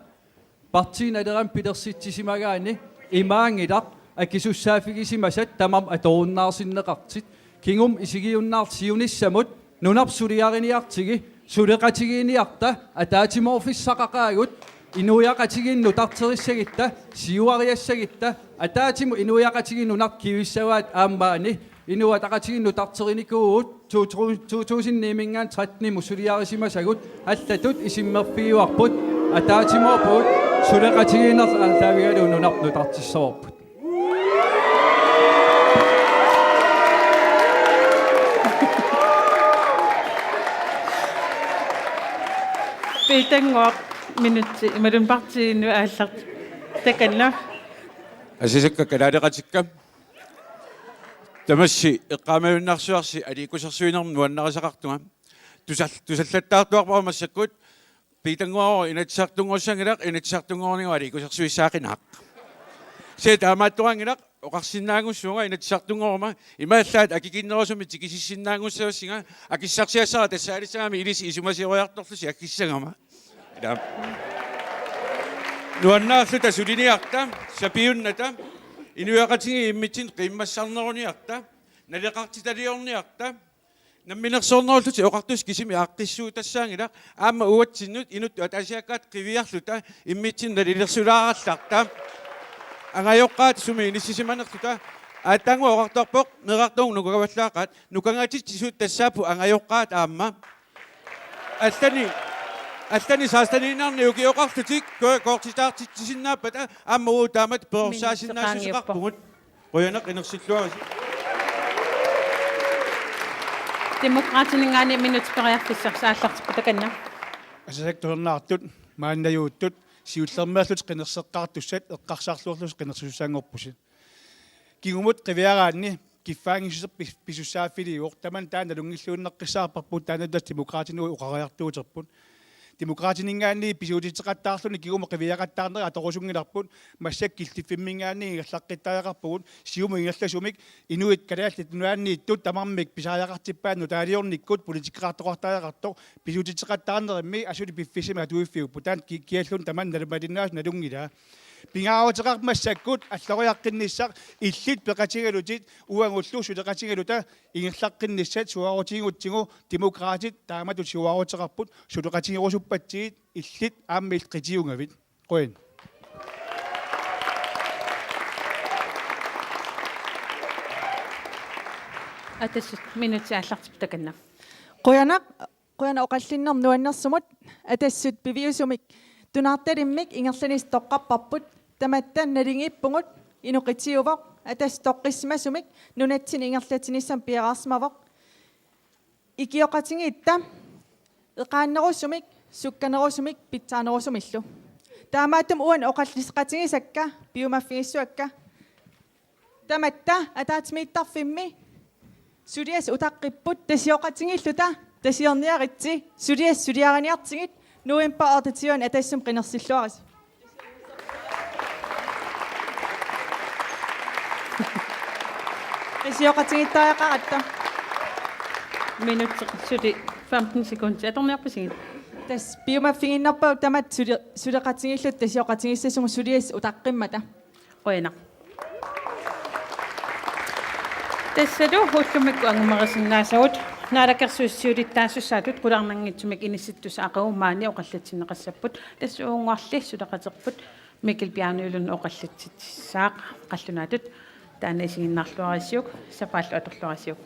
партииналерам пилерситсисимагаани имаангилақ акисуссаафигисимасат тамам аторуннаарсиннеқартит кингум исигиуннаарт сиуниссамут нунарсулиариниартиги сулеқатигиниарта атаатиморфиссақақаагут инуяқатигинну тартериссагитта сиуариассагитта атаатиму инуяқатигиннунар кивиссаваат ааммаани инуатақатигинну тартериникууут 2013 мусулиарисимасагут аллатут исиммерфиуарпут атаатиморпут сулеқатигиннар таавигалуунунарну тартиссаварпут Питангуақ минутси ималун партиинну ааллар таканна асисакка калаалеқатикка тамасси эққаамавиннарсуарси аликусерсуинерм нуаннарисақартунга тусаллаттаартуарпаа массаккут питангуаро инатсартунгоссангилақ инатсартунгоорнига аликусерсуиссаақинаақ се таамааттуангилақ оқарсинаагуссуунга инатсартунгоорма имааллаат акикиннерусуми тикисиссинаагуссавассинга акиссарсиассара тассаалиссагами илис исумасироярторлуси аккиссагама ила нуаннаарлута сулиниарта сапиунната инуяқатиги иммитсин қиммассарнеруниарта налеқартиталиорниарта намминерсоорнеруллути оқартус кисими аққиссуутассаангила аама уатсиннут инут атасиаккаат қивиарлута иммитсин налилерсулааралларта ангайоққаат суми иниссисиманертута ааттангу оқарторпоқ неқартуун нукагаваллаақаат нукангаатитсисуут тассаапу ангайоққаат аама аттани саастанинаарни укиоқартутик коортитаартитсиннааппата аама уу таамат персаасиннаасусеқарпугут қоянеқ инерсиллуараси демократинингаани минутспериарфиссарсааллартиппутаканна асасакторнаартут мааннаюуттут сиуллермааллут қинерсеққартуссат эққарсаарлуорлус қинерсусаангорпуси кигумут қивиараанни киффаангиссусер писуссааффили уортаман таана лунгиллууннеққиссаарпарпут таанадас демократинуи уқариартуутерпут демократинингаанни писуутитеқаттаарлуни кигума қивиақаттаарнери аторусунгиларпут массак килтиффиммингаанни ингерлаққиттааяқарпугут сиума ингерласумик инуит калааллит нуааннииттут тамармик писааяқартиппаанну таалиорниккут политиккаартоқартааяқарто писуутитеқаттаарнеримми асули пиффисима атуиффиуппут таан киаллун таман налмалиннаас налунгила пингааватеқармассаккут аллориаққинниссақ иллит пеқатигалутит уангуллу сулеқатигалута ингерлаққинниссат суарутигутсигу демократит таамату суарутеқарпут сулеқатигерусуппатсигит иллит ааммил қитиунгавит қоин атассут минутсааллартиппутаканна Qoyanak oqallinnер nuannersumut atassut piviusumik tunaartalimik ingerlanis toqqarparput tamattan nalingippungut inuqitiuvaq atas toqqismasumik nunatsin ingerlatinissam piararsmavaq ikioqatingiitta eqaannerusumik sukkanerusumik pitsaanerusumillu taamaatum uan oqallisqatingisakka piumaffigissuakka tamatta ataatimiittarfimmi sulias utaqqipput tasioqatingilluta tasiorniaritsi sulias suliaraniartigit nuimpa ortatiuan atassum qinersilluaris tasioqatingittaaqaratta minut suli 15 sekunder atorniarpasigit tas piumaffiginnerpau tamat suleqatingillut tasioqatingissasum sulias utaqqimata qoyana тассалу хуллумикку ангумарисиннаасагут наалакерсуиссиулиттаассусаатут куларнангитсумик инисситтуса ақагумаани оқаллатсиннеқассаппут тассуунгуарлли сулеқатерпут микил пиарниулун оқаллатситсаақ қаллунаатут таанасигиннарлуарисиук сапааллу аторлуарисиук